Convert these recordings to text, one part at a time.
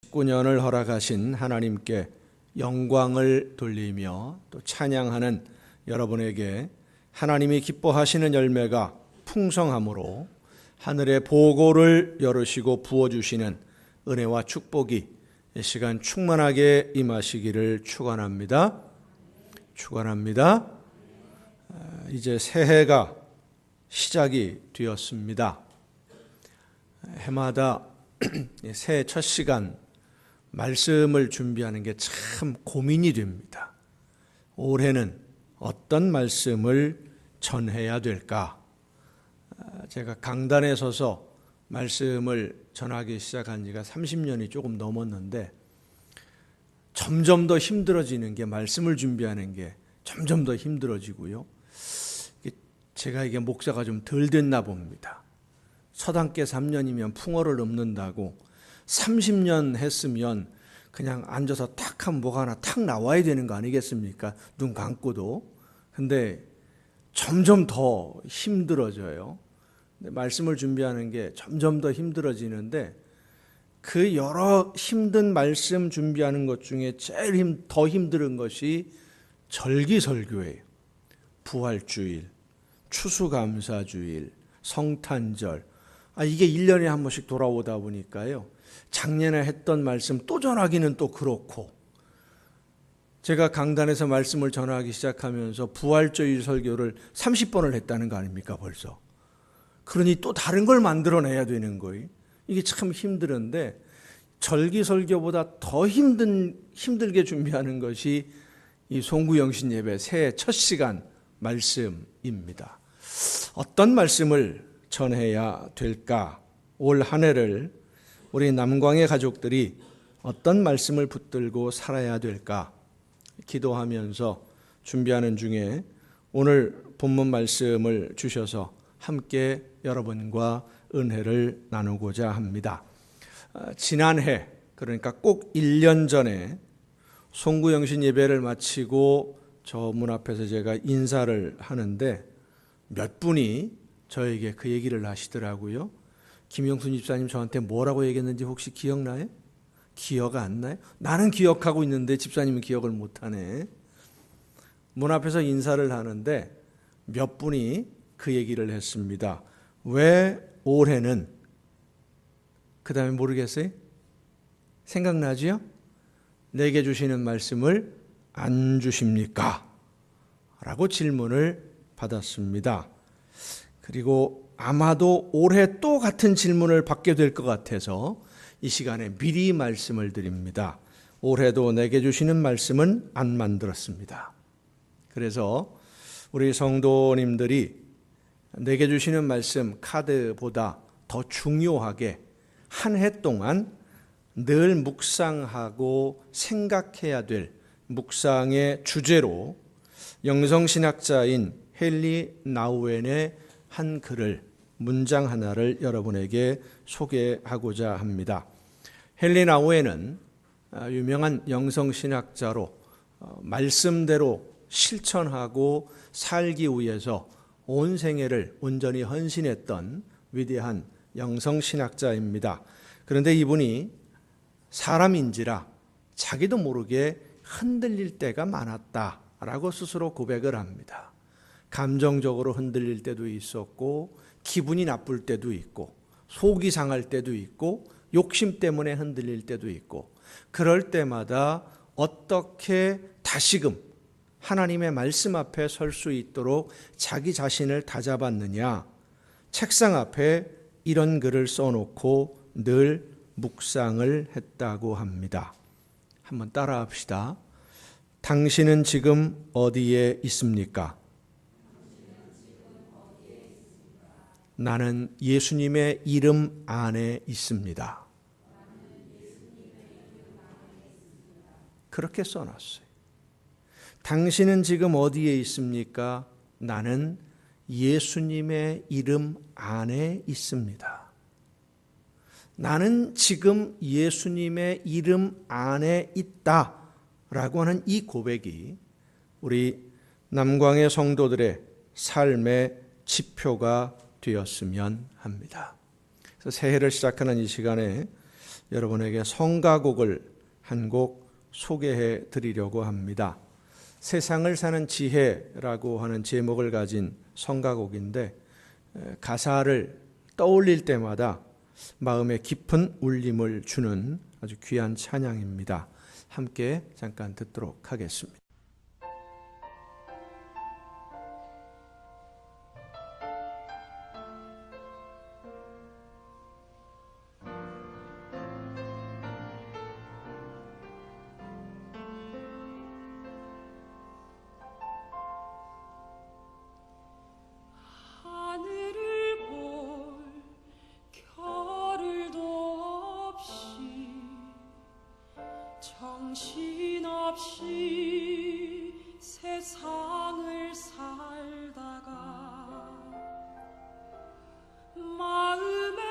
2019년을 허락하신 하나님께 영광을 돌리며 또 찬양하는 여러분에게 하나님이 기뻐하시는 열매가 풍성함으로 하늘의 보고를 열으시고 부어주시는 은혜와 축복이 이 시간 충만하게 임하시기를 축원합니다. 축원합니다. 이제 새해가 시작이 되었습니다. 해마다 새해 첫 시간 말씀을 준비하는 게 참 고민이 됩니다. 올해는 어떤 말씀을 전해야 될까? 제가 강단에 서서 말씀을 전하기 시작한 지가 30년이 조금 넘었는데 점점 더 힘들어지는 게 말씀을 준비하는 게 점점 더 힘들어지고요. 제가 이게 목사가 좀 덜 됐나 봅니다. 서당계 3년이면 풍어를 넘는다고 30년 했으면 그냥 앉아서 탁 하면 뭐가 하나 탁 나와야 되는 거 아니겠습니까? 눈 감고도. 근데 점점 더 힘들어져요. 말씀을 준비하는 게 점점 더 힘들어지는데 그 여러 힘든 말씀 준비하는 것 중에 제일 더 힘든 것이 절기설교예요. 부활주일, 추수감사주일, 성탄절. 이게 1년에 한 번씩 돌아오다 보니까요. 작년에 했던 말씀 또 전하기는 또 그렇고, 제가 강단에서 말씀을 전하기 시작하면서 부활주일 설교를 30번을 했다는 거 아닙니까 벌써. 그러니 또 다른 걸 만들어내야 되는 거예요. 이게 참 힘들은데 절기설교보다 더 힘들게 준비하는 것이 이 송구영신 예배 새해 첫 시간 말씀입니다. 어떤 말씀을 전해야 될까? 올 한 해를 우리 남광의 가족들이 어떤 말씀을 붙들고 살아야 될까? 기도하면서 준비하는 중에 오늘 본문 말씀을 주셔서 함께 여러분과 은혜를 나누고자 합니다. 지난해, 그러니까 꼭 1년 전에 송구영신 예배를 마치고 저 문 앞에서 제가 인사를 하는데 몇 분이 저에게 그 얘기를 하시더라고요. 김영순 집사님 저한테 뭐라고 얘기했는지 혹시 기억나요? 기억 안 나요? 나는 기억하고 있는데 집사님은 기억을 못하네. 문 앞에서 인사를 하는데 몇 분이 그 얘기를 했습니다. 왜 올해는, 그 다음에 모르겠어요? 생각나지요? 내게 주시는 말씀을 안 주십니까? 라고 질문을 받았습니다. 그리고 아마도 올해 또 같은 질문을 받게 될 것 같아서 이 시간에 미리 말씀을 드립니다. 올해도 내게 주시는 말씀은 안 만들었습니다. 그래서 우리 성도님들이 내게 주시는 말씀 카드보다 더 중요하게 한 해 동안 늘 묵상하고 생각해야 될 묵상의 주제로 영성신학자인 헨리 나우엔의 한 글을, 문장 하나를 여러분에게 소개하고자 합니다. 헨리 나우엔은 유명한 영성신학자로 말씀대로 실천하고 살기 위해서 온 생애를 온전히 헌신했던 위대한 영성신학자입니다. 그런데 이분이 사람인지라 자기도 모르게 흔들릴 때가 많았다라고 스스로 고백을 합니다. 감정적으로 흔들릴 때도 있었고, 기분이 나쁠 때도 있고, 속이 상할 때도 있고, 욕심 때문에 흔들릴 때도 있고, 그럴 때마다 어떻게 다시금 하나님의 말씀 앞에 설 수 있도록 자기 자신을 다잡았느냐, 책상 앞에 이런 글을 써놓고 늘 묵상을 했다고 합니다. 한번 따라 합시다. 당신은 지금 어디에 있습니까? 나는 예수님의 이름 안에 있습니다. 그렇게 써놨어요. 당신은 지금 어디에 있습니까? 나는 예수님의 이름 안에 있습니다. 나는 지금 예수님의 이름 안에 있다라고 하는 이 고백이 우리 남광의 성도들의 삶의 지표가 되었으면 합니다. 그래서 새해를 시작하는 이 시간에 여러분에게 성가곡을 한 곡 소개해 드리려고 합니다. 세상을 사는 지혜라고 하는 제목을 가진 성가곡인데 가사를 떠올릴 때마다 마음에 깊은 울림을 주는 아주 귀한 찬양입니다. 함께 잠깐 듣도록 하겠습니다. 정신없이 세상을 살다가 마음에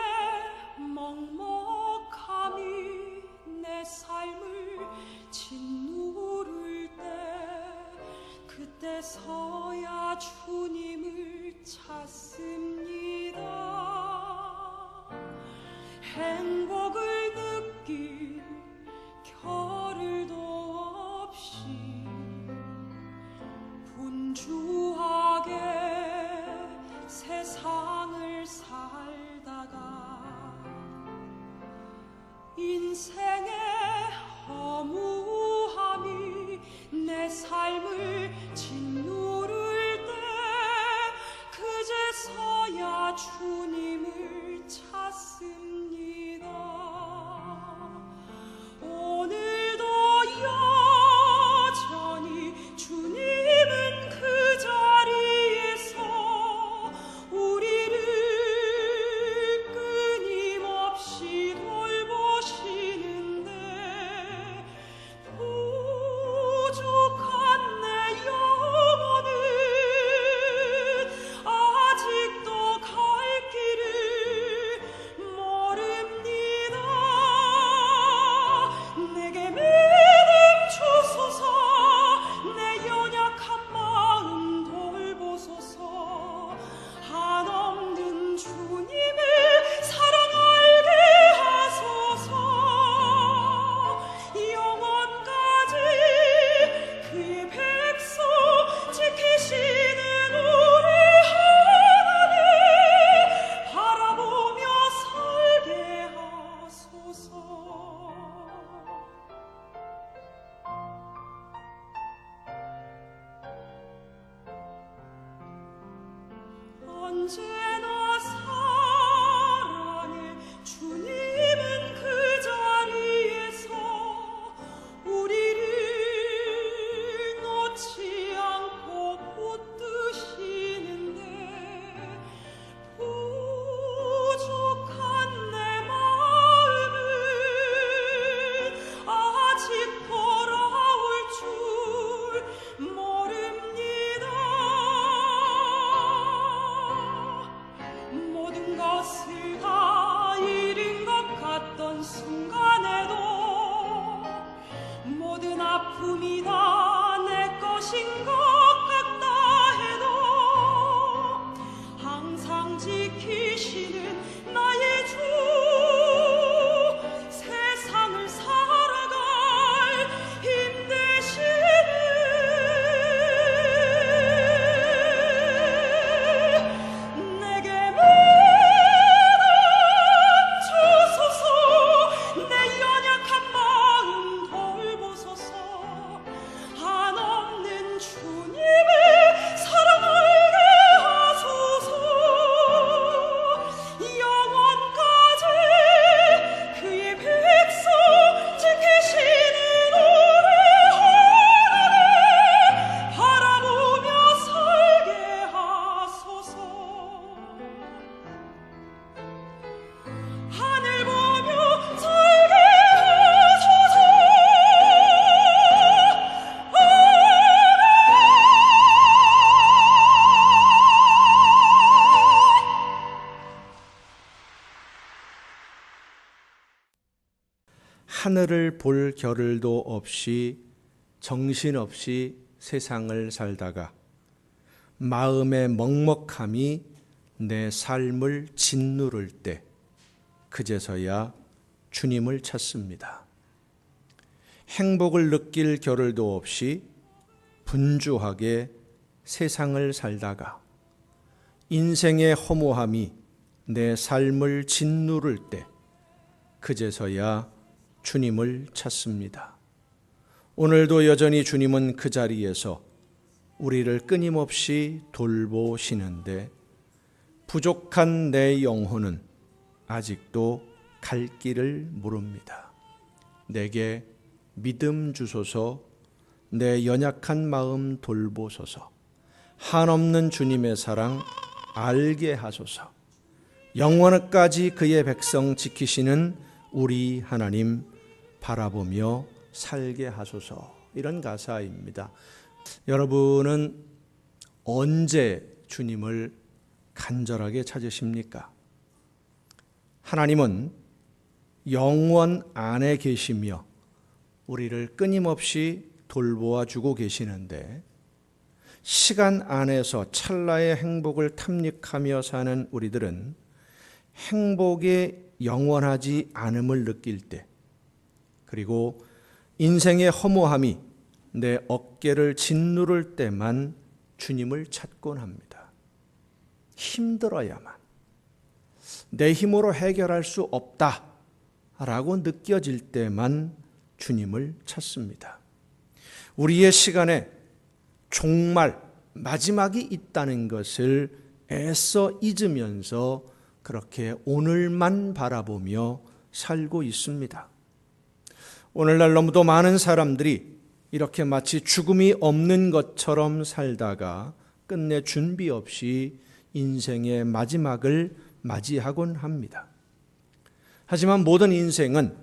먹먹함이 내 삶을 짓누를 때 그때서야 주님을 찾습니다. 행복을 느낄 겨를도 없이 분주하게 세상을 살다가 인생의 허무함이 내 삶을 짓누를 때 그제서야 주님을 찾습니다. 오늘도 여전히 주님은 그 자리에서 우리를 끊임없이 돌보시는데 부족한 내 영혼은 아직도 갈 길을 모릅니다. 내게 믿음 주소서. 내 연약한 마음 돌보소서. 한없는 주님의 사랑 알게 하소서. 영원까지 그의 백성 지키시는 우리 하나님 바라보며 살게 하소서. 언제나 사랑해 주님은 그 자리에서 우리를 놓지 않고 붙드시는데 부족한 내 마음은 아직 돌아올 줄 모릅니다. 모든 것을 다 잃은 것 같던 순간에도 모든 아픔이 다 내 것인 것 같다 해도 항상 지키시는 나의 주 세상을 살아갈 힘 되시는 내게 믿음 주소서. 내 연약한 마음 돌보소서. 한없는 주님의 사랑 알게 하소서. 영원까지 그의 백성 지키시는 우리 하나님 바라보며 살게 하소서. 하늘 보며 살게 하소서. 하늘을 볼 겨를도 없이 정신없이 세상을 살다가 마음의 먹먹함이 내 삶을 짓누를 때 그제서야 주님을 찾습니다. 행복을 느낄 겨를도 없이 분주하게 세상을 살다가 인생의 허무함이 내 삶을 짓누를 때 그제서야 주님을 찾습니다. 오늘도 여전히 주님은 그 자리에서 우리를 끊임없이 돌보시는데 부족한 내 영혼은 아직도 갈 길을 모릅니다. 내게 믿음 주소서, 내 연약한 마음 돌보소서, 한없는 주님의 사랑 알게 하소서, 영원까지 그의 백성 지키시는 우리 하나님 바라보며 살게 하소서. 이런 가사입니다. 여러분은 언제 주님을 간절하게 찾으십니까? 하나님은 영원 안에 계시며 우리를 끊임없이 돌보아 주고 계시는데 시간 안에서 찰나의 행복을 탐닉하며 사는 우리들은 행복에 영원하지 않음을 느낄 때, 그리고 인생의 허무함이 내 어깨를 짓누를 때만 주님을 찾곤 합니다. 힘들어야만, 내 힘으로 해결할 수 없다라고 느껴질 때만 주님을 찾습니다. 우리의 시간에 종말, 마지막이 있다는 것을 애써 잊으면서 그렇게 오늘만 바라보며 살고 있습니다. 오늘날 너무도 많은 사람들이 이렇게 마치 죽음이 없는 것처럼 살다가 끝내 준비 없이 인생의 마지막을 맞이하곤 합니다. 하지만 모든 인생은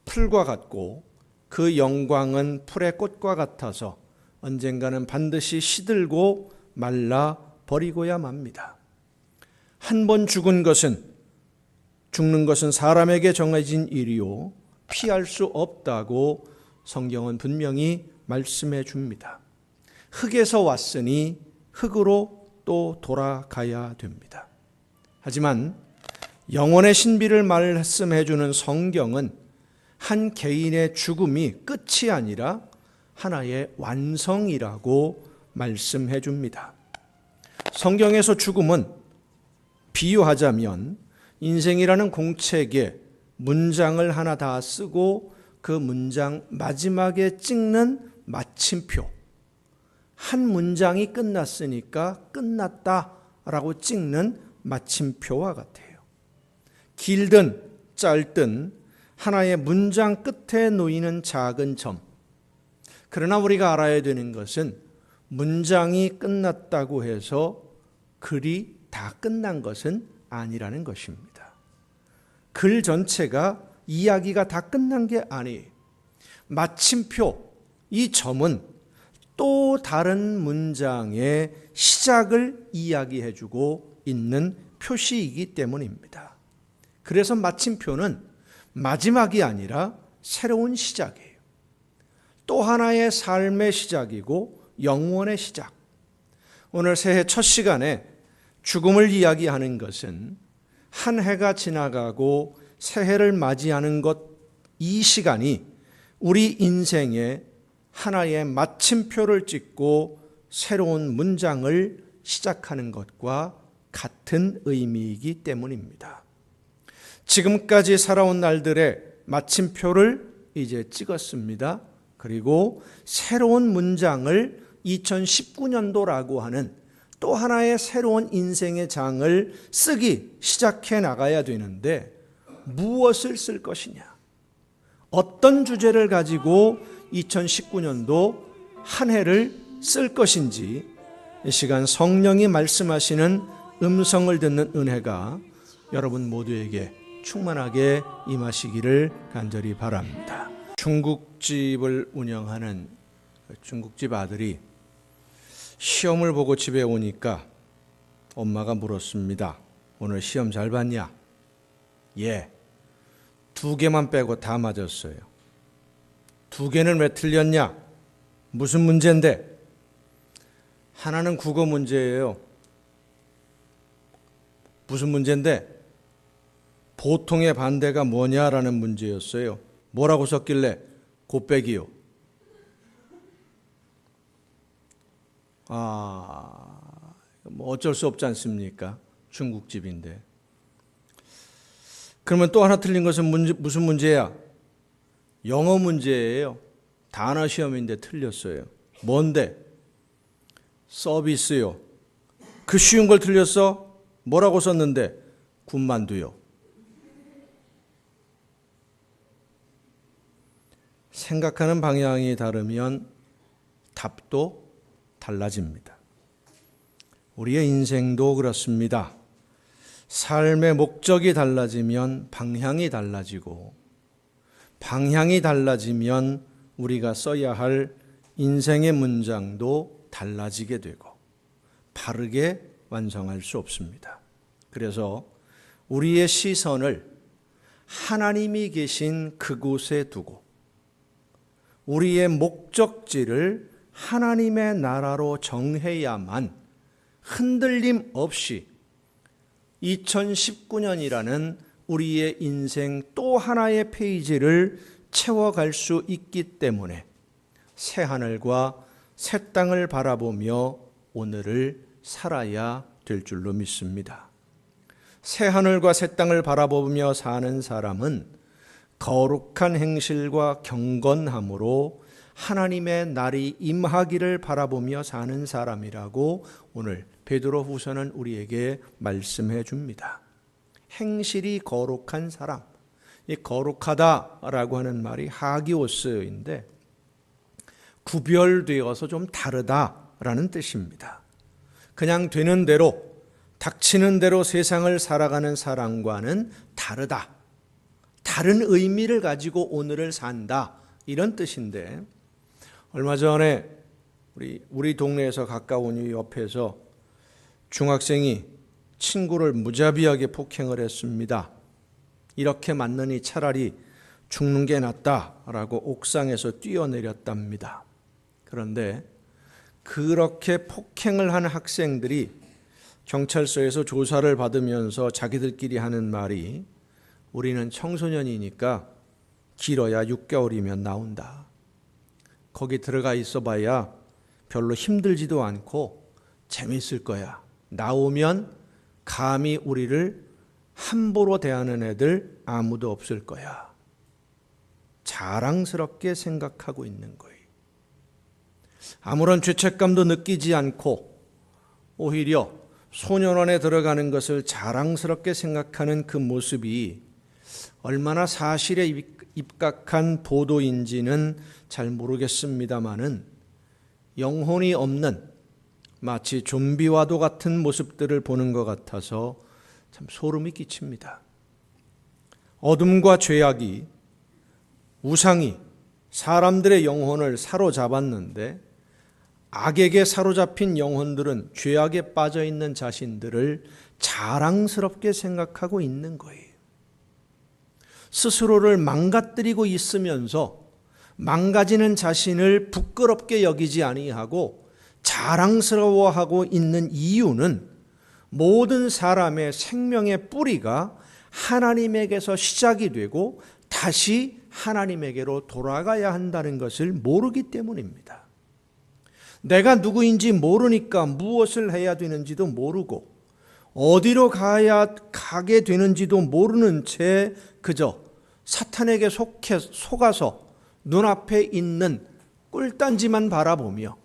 풀과 같고 그 영광은 풀의 꽃과 같아서 언젠가는 반드시 시들고 말라 버리고야 맙니다. 한 번 죽는 것은 사람에게 정해진 일이요 피할 수 없다고 성경은 분명히 말씀해 줍니다. 흙에서 왔으니 흙으로 또 돌아가야 됩니다. 하지만 영혼의 신비를 말씀해 주는 성경은 한 개인의 죽음이 끝이 아니라 하나의 완성이라고 말씀해 줍니다. 성경에서 죽음은 비유하자면 인생이라는 공책에 문장을 하나 다 쓰고 그 문장 마지막에 찍는 마침표, 한 문장이 끝났으니까 끝났다라고 찍는 마침표와 같아요. 길든 짧든 하나의 문장 끝에 놓이는 작은 점. 그러나 우리가 알아야 되는 것은 문장이 끝났다고 해서 글이 다 끝난 것은 아니라는 것입니다. 글 전체가 이야기가 다 끝난 게 아니에요. 마침표, 이 점은 또 다른 문장의 시작을 이야기해주고 있는 표시이기 때문입니다. 그래서 마침표는 마지막이 아니라 새로운 시작이에요. 또 하나의 삶의 시작이고 영원의 시작. 오늘 새해 첫 시간에 죽음을 이야기하는 것은 한 해가 지나가고 새해를 맞이하는 것, 이 시간이 우리 인생에 하나의 마침표를 찍고 새로운 문장을 시작하는 것과 같은 의미이기 때문입니다. 지금까지 살아온 날들의 마침표를 이제 찍었습니다. 그리고 새로운 문장을 2019년도라고 하는 또 하나의 새로운 인생의 장을 쓰기 시작해 나가야 되는데 무엇을 쓸 것이냐? 어떤 주제를 가지고 2019년도 한 해를 쓸 것인지 이 시간 성령이 말씀하시는 음성을 듣는 은혜가 여러분 모두에게 충만하게 임하시기를 간절히 바랍니다. 중국집을 운영하는 중국집 아들이 시험을 보고 집에 오니까 엄마가 물었습니다. 오늘 시험 잘 봤냐? 예. 2개만 빼고 다 맞았어요. 2개는 왜 틀렸냐? 무슨 문제인데? 하나는 국어 문제예요. 무슨 문제인데? 보통의 반대가 뭐냐라는 문제였어요. 뭐라고 썼길래? 곱빼기요. 뭐 어쩔 수 없지 않습니까? 중국집인데. 그러면 또 하나 틀린 것은 무슨 문제야? 영어 문제예요. 단어 시험인데 틀렸어요. 뭔데? 서비스요. 그 쉬운 걸 틀렸어? 뭐라고 썼는데? 군만두요. 생각하는 방향이 다르면 답도 달라집니다. 우리의 인생도 그렇습니다. 삶의 목적이 달라지면 방향이 달라지고, 방향이 달라지면 우리가 써야 할 인생의 문장도 달라지게 되고 바르게 완성할 수 없습니다. 그래서 우리의 시선을 하나님이 계신 그곳에 두고 우리의 목적지를 하나님의 나라로 정해야만 흔들림 없이 2019년이라는 우리의 인생 또 하나의 페이지를 채워갈 수 있기 때문에 새하늘과 새 땅을 바라보며 오늘을 살아야 될 줄로 믿습니다. 새하늘과 새 땅을 바라보며 사는 사람은 거룩한 행실과 경건함으로 하나님의 날이 임하기를 바라보며 사는 사람이라고 오늘 베드로후서는 우리에게 말씀해 줍니다. 행실이 거룩한 사람, 이 거룩하다라고 하는 말이 하기오스인데 구별되어서 좀 다르다라는 뜻입니다. 그냥 되는 대로, 닥치는 대로 세상을 살아가는 사람과는 다르다. 다른 의미를 가지고 오늘을 산다. 이런 뜻인데, 얼마 전에 우리 동네에서 가까운 이 옆에서 중학생이 친구를 무자비하게 폭행을 했습니다. 이렇게 맞느니 차라리 죽는 게 낫다라고 옥상에서 뛰어내렸답니다. 그런데 그렇게 폭행을 한 학생들이 경찰서에서 조사를 받으면서 자기들끼리 하는 말이 우리는 청소년이니까 길어야 6개월이면 나온다. 거기 들어가 있어봐야 별로 힘들지도 않고 재밌을 거야. 나오면 감히 우리를 함부로 대하는 애들 아무도 없을 거야. 자랑스럽게 생각하고 있는 거예요. 아무런 죄책감도 느끼지 않고 오히려 소년원에 들어가는 것을 자랑스럽게 생각하는 그 모습이 얼마나 사실에 입각한 보도인지는 잘 모르겠습니다마는 영혼이 없는 마치 좀비와도 같은 모습들을 보는 것 같아서 참 소름이 끼칩니다. 어둠과 죄악이, 우상이 사람들의 영혼을 사로잡았는데 악에게 사로잡힌 영혼들은 죄악에 빠져있는 자신들을 자랑스럽게 생각하고 있는 거예요. 스스로를 망가뜨리고 있으면서 망가지는 자신을 부끄럽게 여기지 아니하고 자랑스러워하고 있는 이유는 모든 사람의 생명의 뿌리가 하나님에게서 시작이 되고 다시 하나님에게로 돌아가야 한다는 것을 모르기 때문입니다. 내가 누구인지 모르니까 무엇을 해야 되는지도 모르고 어디로 가게 되는지도 모르는 채 그저 사탄에게 속아서 눈앞에 있는 꿀단지만 바라보며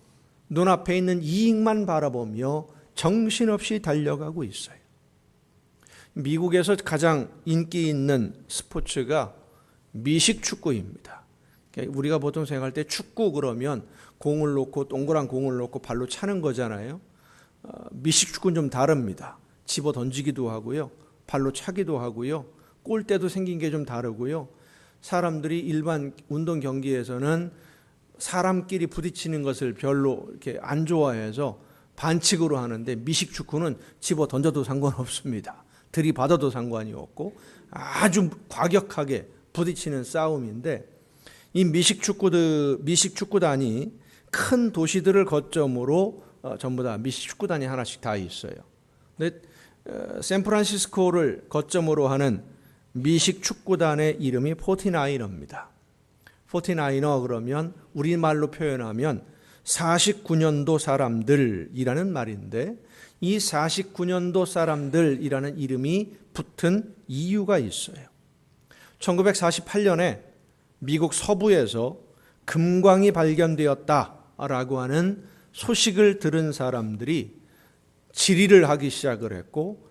눈앞에 있는 이익만 바라보며 정신없이 달려가고 있어요. 미국에서 가장 인기 있는 스포츠가 미식축구입니다. 우리가 보통 생각할 때 축구 그러면 공을 놓고 동그란 공을 놓고 발로 차는 거잖아요. 미식축구는 좀 다릅니다. 집어 던지기도 하고요. 발로 차기도 하고요. 골대도 생긴 게 좀 다르고요. 사람들이 일반 운동 경기에서는 사람끼리 부딪히는 것을 별로 이렇게 안 좋아해서 반칙으로 하는데 미식축구는 집어 던져도 상관없습니다. 들이받아도 상관이 없고 아주 과격하게 부딪히는 싸움인데 이 미식축구단이 큰 도시들을 거점으로 전부 다 미식축구단이 하나씩 다 있어요. 근데 샌프란시스코를 거점으로 하는 미식 축구단의 이름이 포티나이너입니다. 포티나이너 그러면 우리말로 표현하면 49년도 사람들이라는 말인데, 이 49년도 사람들이라는 이름이 붙은 이유가 있어요. 1948년에 미국 서부에서 금광이 발견되었다라고 하는 소식을 들은 사람들이 질의를 하기 시작을 했고,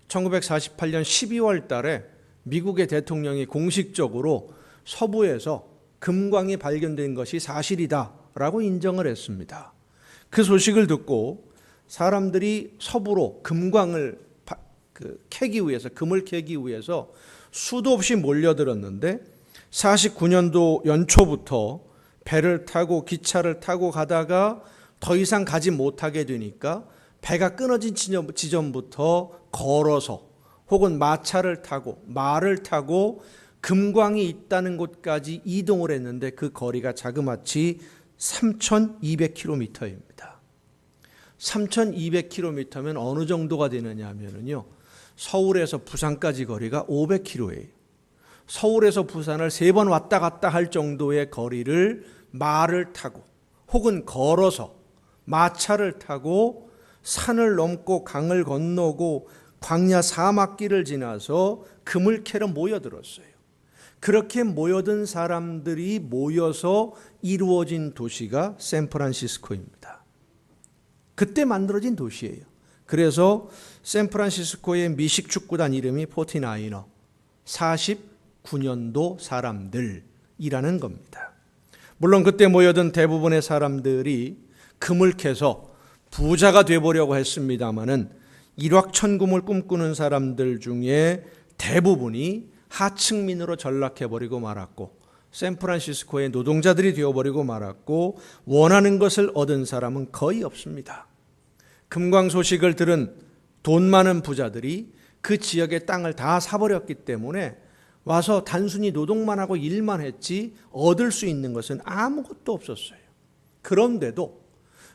1948년 12월 달에 미국의 대통령이 공식적으로 서부에서 금광이 발견된 것이 사실이다라고 인정을 했습니다. 그 소식을 듣고 사람들이 서부로 금광을 캐기 위해서, 금을 캐기 위해서 수도 없이 몰려들었는데, 49년도 연초부터 배를 타고 기차를 타고 가다가 더 이상 가지 못하게 되니까 배가 끊어진 지점부터 걸어서 혹은 마차를 타고 말을 타고 금광이 있다는 곳까지 이동을 했는데, 그 거리가 자그마치 3,200km입니다. 3,200km면 어느 정도가 되느냐 하면요, 서울에서 부산까지 거리가 500km예요. 서울에서 부산을 3번 왔다 갔다 할 정도의 거리를 말을 타고 혹은 걸어서 마차를 타고 산을 넘고 강을 건너고 광야 사막길을 지나서 금을 캐러 모여들었어요. 그렇게 모여든 사람들이 모여서 이루어진 도시가 샌프란시스코입니다. 그때 만들어진 도시예요. 그래서 샌프란시스코의 미식 축구단 이름이 포티나이너, 49년도 사람들이라는 겁니다. 물론 그때 모여든 대부분의 사람들이 금을 캐서 부자가 되어보려고 했습니다마는 일확천금을 꿈꾸는 사람들 중에 대부분이 하층민으로 전락해버리고 말았고, 샌프란시스코의 노동자들이 되어버리고 말았고, 원하는 것을 얻은 사람은 거의 없습니다. 금광 소식을 들은 돈 많은 부자들이 그 지역의 땅을 다 사버렸기 때문에 와서 단순히 노동만 하고 일만 했지 얻을 수 있는 것은 아무것도 없었어요. 그런데도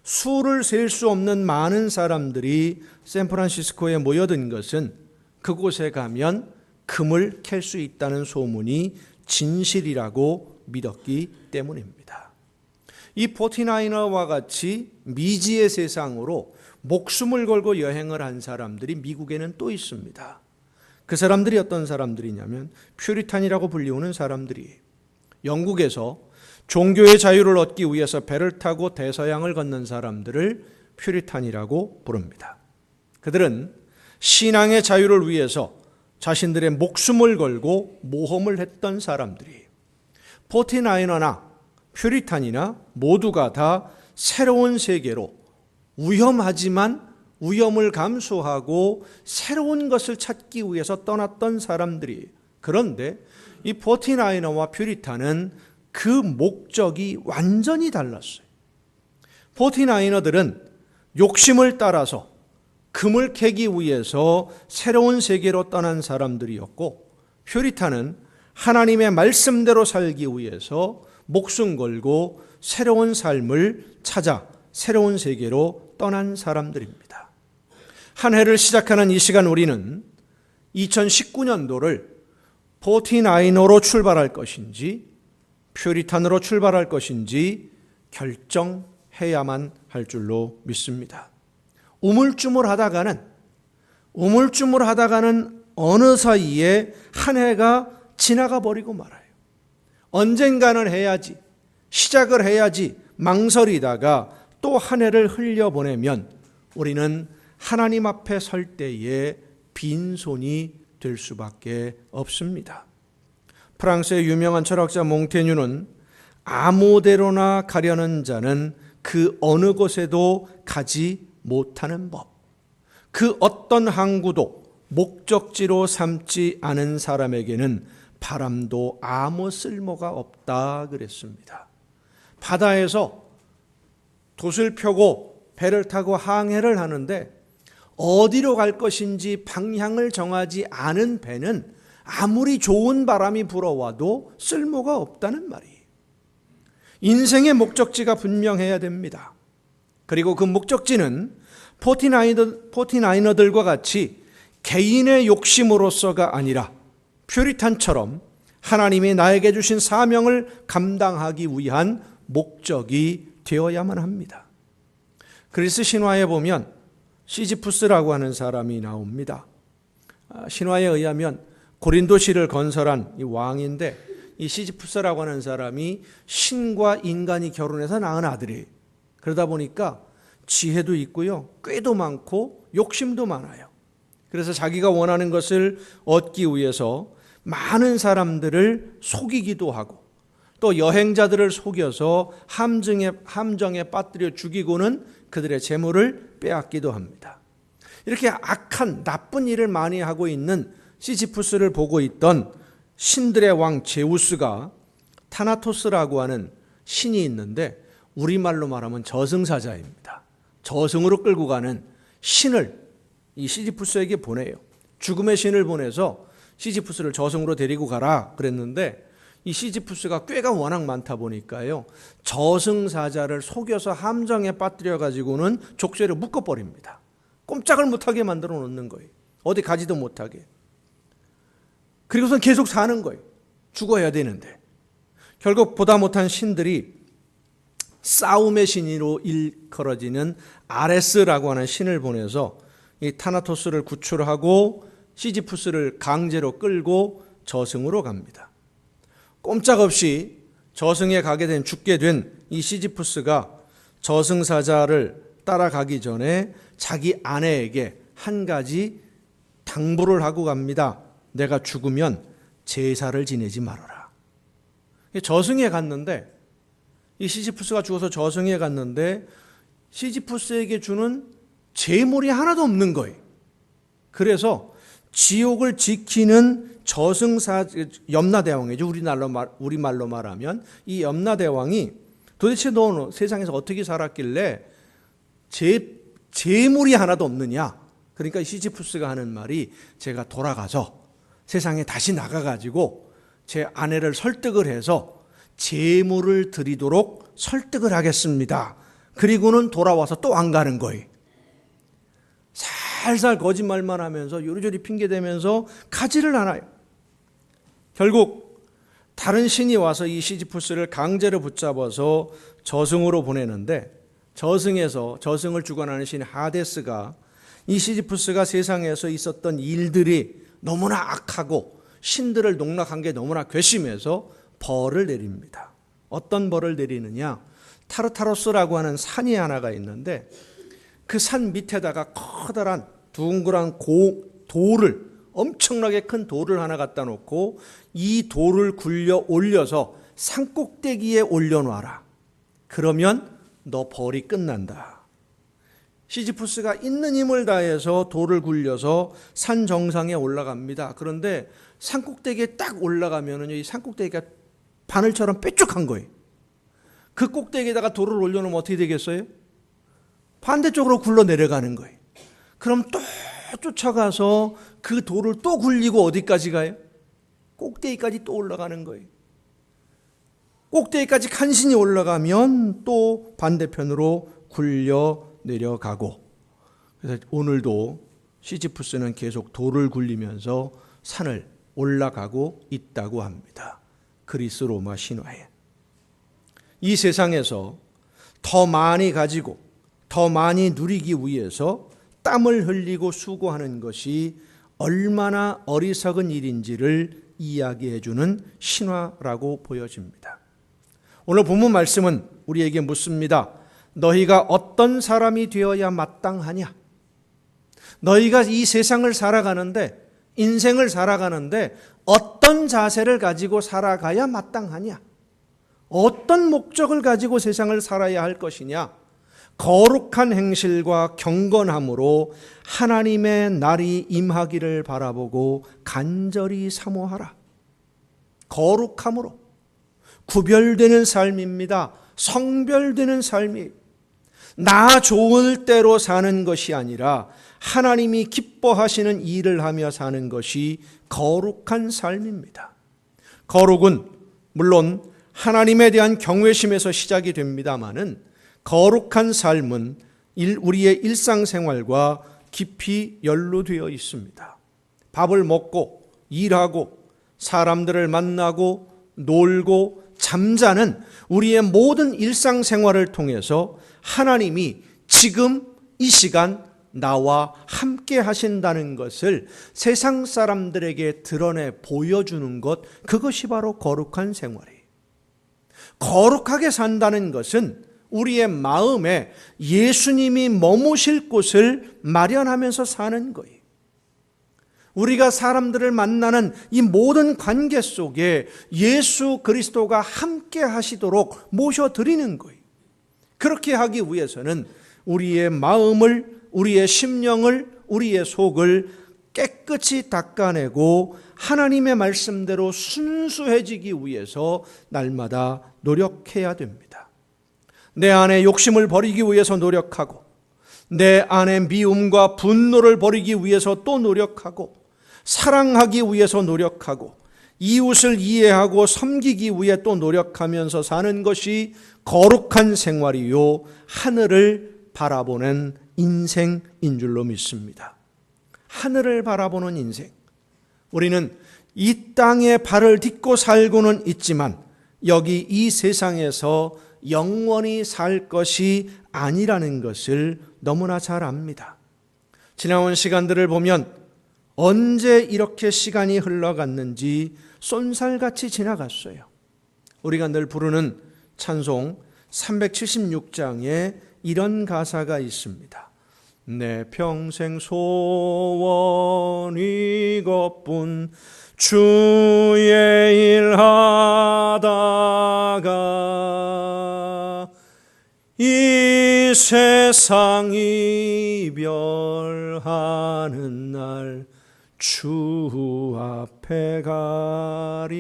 수를 셀 수 없는 많은 사람들이 샌프란시스코에 모여든 것은 그곳에 가면 금을 캘 수 있다는 소문이 진실이라고 믿었기 때문입니다. 이 포티나이너와 같이 미지의 세상으로 목숨을 걸고 여행을 한 사람들이 미국에는 또 있습니다. 그 사람들이 어떤 사람들이냐면 퓨리탄이라고 불리우는 사람들이에요. 영국에서 종교의 자유를 얻기 위해서 배를 타고 대서양을 건넌 사람들을 퓨리탄이라고 부릅니다. 그들은 신앙의 자유를 위해서 자신들의 목숨을 걸고 모험을 했던 사람들이에요. 포티나이너나 퓨리탄이나 모두가 다 새로운 세계로 위험하지만 위험을 감수하고 새로운 것을 찾기 위해서 떠났던 사람들이에요. 그런데 이 포티나이너와 퓨리탄은 그 목적이 완전히 달랐어요. 포티나이너들은 욕심을 따라서 금을 캐기 위해서 새로운 세계로 떠난 사람들이었고, 퓨리탄은 하나님의 말씀대로 살기 위해서 목숨 걸고 새로운 삶을 찾아 새로운 세계로 떠난 사람들입니다. 한 해를 시작하는 이 시간 우리는 2019년도를 포티나이너로 출발할 것인지 퓨리탄으로 출발할 것인지 결정해야만 할 줄로 믿습니다. 우물쭈물하다가는 어느 사이에 한 해가 지나가 버리고 말아요. 언젠가는 해야지, 시작을 해야지 망설이다가 또 한 해를 흘려보내면 우리는 하나님 앞에 설 때에 빈손이 될 수밖에 없습니다. 프랑스의 유명한 철학자 몽테뉴는 아무데로나 가려는 자는 그 어느 곳에도 가지 못하는 법, 그 어떤 항구도 목적지로 삼지 않은 사람에게는 바람도 아무 쓸모가 없다 그랬습니다. 바다에서 돛을 펴고 배를 타고 항해를 하는데 어디로 갈 것인지 방향을 정하지 않은 배는 아무리 좋은 바람이 불어와도 쓸모가 없다는 말이에요. 인생의 목적지가 분명해야 됩니다. 그리고 그 목적지는 포티나이너들과 같이 개인의 욕심으로서가 아니라 퓨리탄처럼 하나님이 나에게 주신 사명을 감당하기 위한 목적이 되어야만 합니다. 그리스 신화에 보면 시지푸스라고 하는 사람이 나옵니다. 신화에 의하면 고린도시를 건설한 이 왕인데, 이 시지푸스라고 하는 사람이 신과 인간이 결혼해서 낳은 아들이에요. 그러다 보니까 지혜도 있고요, 꾀도 많고 욕심도 많아요. 그래서 자기가 원하는 것을 얻기 위해서 많은 사람들을 속이기도 하고, 또 여행자들을 속여서 함정에 빠뜨려 죽이고는 그들의 재물을 빼앗기도 합니다. 이렇게 악한 나쁜 일을 많이 하고 있는 시지푸스를 보고 있던 신들의 왕 제우스가 타나토스라고 하는 신이 있는데, 우리말로 말하면 저승사자입니다. 저승으로 끌고 가는 신을 이 시지푸스에게 보내요. 죽음의 신을 보내서 시지푸스를 저승으로 데리고 가라 그랬는데, 이 시지푸스가 꾀가 워낙 많다 보니까요, 저승사자를 속여서 함정에 빠뜨려 가지고는 족쇄를 묶어버립니다. 꼼짝을 못하게 만들어 놓는 거예요. 어디 가지도 못하게. 그리고선 계속 사는 거예요. 죽어야 되는데. 결국 보다 못한 신들이 싸움의 신으로 일컬어지는 아레스라고 하는 신을 보내서 이 타나토스를 구출하고 시지푸스를 강제로 끌고 저승으로 갑니다. 꼼짝없이 저승에 가게 된, 죽게 된 이 시지푸스가 저승사자를 따라가기 전에 자기 아내에게 한 가지 당부를 하고 갑니다. 내가 죽으면 제사를 지내지 말아라. 저승에 갔는데, 이 시지푸스가 죽어서 저승에 갔는데 시지푸스에게 주는 재물이 하나도 없는 거예요. 그래서 지옥을 지키는 염라대왕이죠. 우리말로 말하면 이 염라대왕이 도대체 너 세상에서 어떻게 살았길래 재물이 하나도 없느냐. 그러니까 시지푸스가 하는 말이, 제가 돌아가서 세상에 다시 나가가지고 제 아내를 설득을 해서 재물을 드리도록 설득을 하겠습니다. 그리고는 돌아와서 또 안 가는 거예요. 살살 거짓말만 하면서 요리조리 핑계대면서 가지를 않아요. 결국 다른 신이 와서 이 시지푸스를 강제로 붙잡아서 저승으로 보내는데, 저승에서 저승을 주관하는 신 하데스가 이 시지푸스가 세상에서 있었던 일들이 너무나 악하고 신들을 농락한 게 너무나 괘씸해서 벌을 내립니다. 어떤 벌을 내리느냐? 타르타로스라고 하는 산이 하나가 있는데, 그 산 밑에다가 커다란 둥그란 돌을, 엄청나게 큰 돌을 하나 갖다 놓고 이 돌을 굴려 올려서 산꼭대기에 올려놔라. 그러면 너 벌이 끝난다. 시지푸스가 있는 힘을 다해서 돌을 굴려서 산 정상에 올라갑니다. 그런데 산꼭대기에 딱 올라가면은 이 산꼭대기가 바늘처럼 뾰족한 거예요. 그 꼭대기에다가 돌을 올려놓으면 어떻게 되겠어요? 반대쪽으로 굴러 내려가는 거예요. 그럼 또 쫓아가서 그 돌을 또 굴리고 어디까지 가요? 꼭대기까지 또 올라가는 거예요. 꼭대기까지 간신히 올라가면 또 반대편으로 굴려 내려가고, 그래서 오늘도 시지푸스는 계속 돌을 굴리면서 산을 올라가고 있다고 합니다. 그리스 로마 신화에. 이 세상에서 더 많이 가지고 더 많이 누리기 위해서 땀을 흘리고 수고하는 것이 얼마나 어리석은 일인지를 이야기해 주는 신화라고 보여집니다. 오늘 본문 말씀은 우리에게 묻습니다. 너희가 어떤 사람이 되어야 마땅하냐? 너희가 이 세상을 살아가는데, 인생을 살아가는데 어떤 자세를 가지고 살아가야 마땅하냐? 어떤 목적을 가지고 세상을 살아야 할 것이냐? 거룩한 행실과 경건함으로 하나님의 날이 임하기를 바라보고 간절히 사모하라. 거룩함으로 구별되는 삶입니다. 성별되는 삶이, 나 좋을 대로 사는 것이 아니라 하나님이 기뻐하시는 일을 하며 사는 것이 거룩한 삶입니다. 거룩은 물론 하나님에 대한 경외심에서 시작이 됩니다마는, 거룩한 삶은 우리의 일상생활과 깊이 연루되어 있습니다. 밥을 먹고 일하고 사람들을 만나고 놀고 잠자는 우리의 모든 일상생활을 통해서 하나님이 지금 이 시간 나와 함께 하신다는 것을 세상 사람들에게 드러내 보여주는 것, 그것이 바로 거룩한 생활이에요. 거룩하게 산다는 것은 우리의 마음에 예수님이 머무실 곳을 마련하면서 사는 거예요. 우리가 사람들을 만나는 이 모든 관계 속에 예수 그리스도가 함께 하시도록 모셔드리는 거예요. 그렇게 하기 위해서는 우리의 마음을, 우리의 심령을, 우리의 속을 깨끗이 닦아내고 하나님의 말씀대로 순수해지기 위해서 날마다 노력해야 됩니다. 내 안에 욕심을 버리기 위해서 노력하고, 내 안에 미움과 분노를 버리기 위해서 또 노력하고, 사랑하기 위해서 노력하고, 이웃을 이해하고 섬기기 위해 또 노력하면서 사는 것이 거룩한 생활이요, 하늘을 바라보는 인생인 줄로 믿습니다. 하늘을 바라보는 인생. 우리는 이 땅에 발을 딛고 살고는 있지만 여기 이 세상에서 영원히 살 것이 아니라는 것을 너무나 잘 압니다. 지나온 시간들을 보면 언제 이렇게 시간이 흘러갔는지 쏜살같이 지나갔어요. 우리가 늘 부르는 찬송 376장에 이런 가사가 있습니다. 내 평생 소원 이것뿐, 주의 일 하다가 이 세상 이별하는 날 주 앞에 가리라.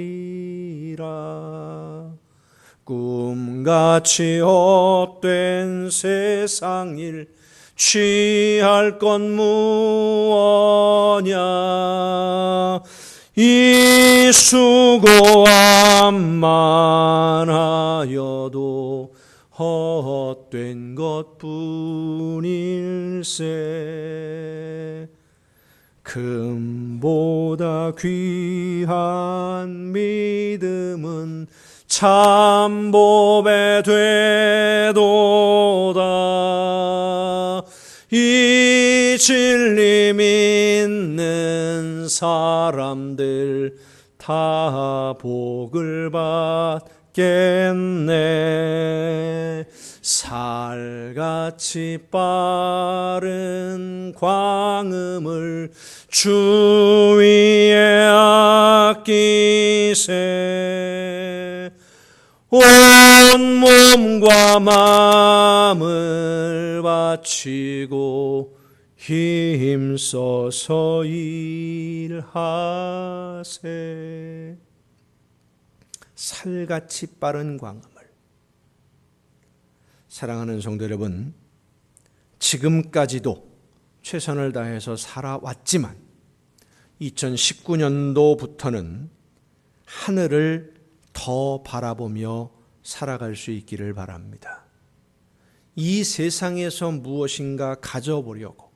꿈같이 헛된 세상 일 취할 건 무엇냐. 이 수고함만 하여도 헛된 것뿐일세. 금보다 귀한 믿음은 참 보배 되도다. 이 진리 믿는 사람들 다 복을 받겠네. 살같이 빠른 광음을 주 위에 아끼세. 온 몸과 마음을 바치고 힘써서 일하세. 살같이 빠른 광음을. 사랑하는 성도 여러분, 지금까지도 최선을 다해서 살아왔지만 2019년도부터는 하늘을 더 바라보며 살아갈 수 있기를 바랍니다. 이 세상에서 무엇인가 가져보려고,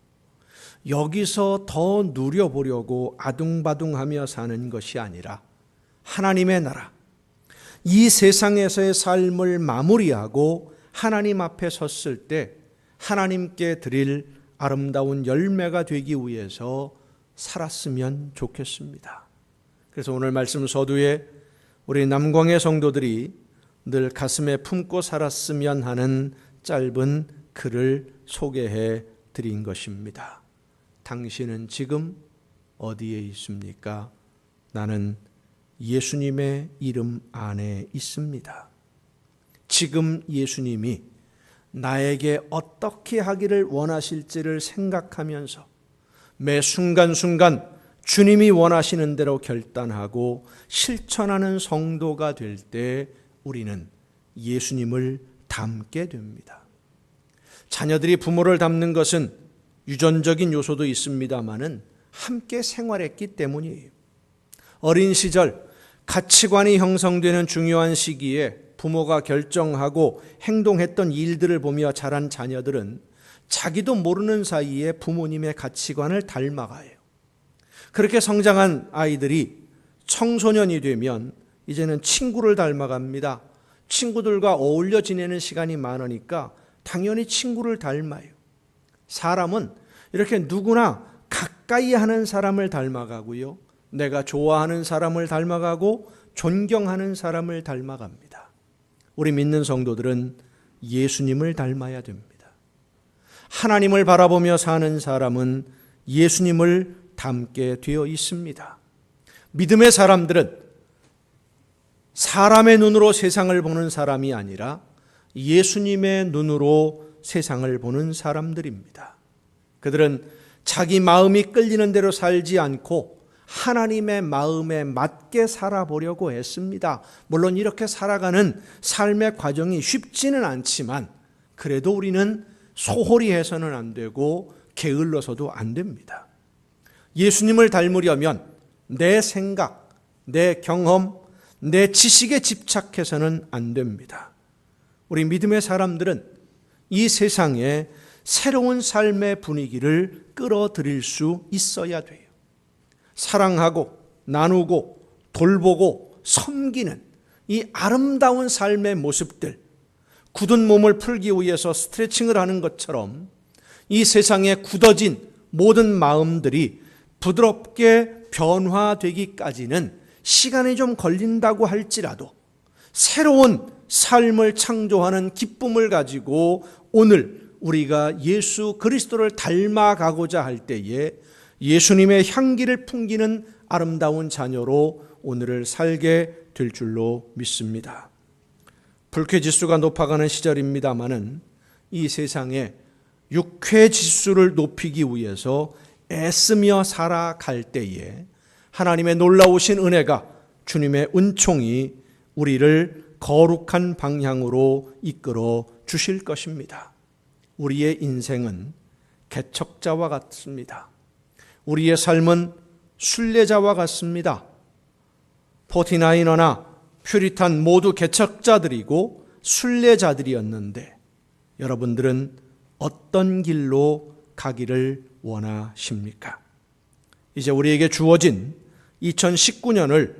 여기서 더 누려보려고 아둥바둥하며 사는 것이 아니라 하나님의 나라, 이 세상에서의 삶을 마무리하고 하나님 앞에 섰을 때 하나님께 드릴 아름다운 열매가 되기 위해서 살았으면 좋겠습니다. 그래서 오늘 말씀 서두에 우리 남광의 성도들이 늘 가슴에 품고 살았으면 하는 짧은 글을 소개해 드린 것입니다. 당신은 지금 어디에 있습니까? 나는 예수님의 이름 안에 있습니다. 지금 예수님이 나에게 어떻게 하기를 원하실지를 생각하면서 매 순간순간 주님이 원하시는 대로 결단하고 실천하는 성도가 될 때 우리는 예수님을 닮게 됩니다. 자녀들이 부모를 닮는 것은 유전적인 요소도 있습니다마는 함께 생활했기 때문이에요. 어린 시절 가치관이 형성되는 중요한 시기에 부모가 결정하고 행동했던 일들을 보며 자란 자녀들은 자기도 모르는 사이에 부모님의 가치관을 닮아가요. 그렇게 성장한 아이들이 청소년이 되면 이제는 친구를 닮아갑니다. 친구들과 어울려 지내는 시간이 많으니까 당연히 친구를 닮아요. 사람은 이렇게 누구나 가까이 하는 사람을 닮아가고요. 내가 좋아하는 사람을 닮아가고 존경하는 사람을 닮아갑니다. 우리 믿는 성도들은 예수님을 닮아야 됩니다. 하나님을 바라보며 사는 사람은 예수님을 닮게 되어 있습니다. 믿음의 사람들은 사람의 눈으로 세상을 보는 사람이 아니라 예수님의 눈으로 세상을 보는 사람들입니다. 그들은 자기 마음이 끌리는 대로 살지 않고 하나님의 마음에 맞게 살아보려고 했습니다. 물론 이렇게 살아가는 삶의 과정이 쉽지는 않지만 그래도 우리는 소홀히 해서는 안 되고 게을러서도 안 됩니다. 예수님을 닮으려면 내 생각, 내 경험, 내 지식에 집착해서는 안 됩니다. 우리 믿음의 사람들은 이 세상에 새로운 삶의 분위기를 끌어들일 수 있어야 돼요. 사랑하고 나누고 돌보고 섬기는 이 아름다운 삶의 모습들, 굳은 몸을 풀기 위해서 스트레칭을 하는 것처럼 이 세상에 굳어진 모든 마음들이 부드럽게 변화되기까지는 시간이 좀 걸린다고 할지라도 새로운 삶을 창조하는 기쁨을 가지고 오늘 우리가 예수 그리스도를 닮아가고자 할 때에 예수님의 향기를 풍기는 아름다운 자녀로 오늘을 살게 될 줄로 믿습니다. 불쾌지수가 높아가는 시절입니다마는 이 세상에 육쾌지수를 높이기 위해서 애쓰며 살아갈 때에 하나님의 놀라우신 은혜가 주님의 은총이 우리를 거룩한 방향으로 이끌어 주실 것입니다. 우리의 인생은 개척자와 같습니다. 우리의 삶은 순례자와 같습니다. 포티나이너나 퓨리탄 모두 개척자들이고 순례자들이었는데 여러분들은 어떤 길로 가기를 원하십니까? 이제 우리에게 주어진 2019년을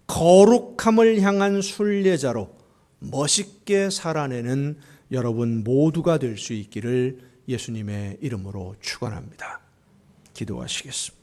거룩함을 향한 순례자로 멋있게 살아내는 여러분 모두가 될 수 있기를 예수님의 이름으로 축원합니다. 기도하시겠습니다.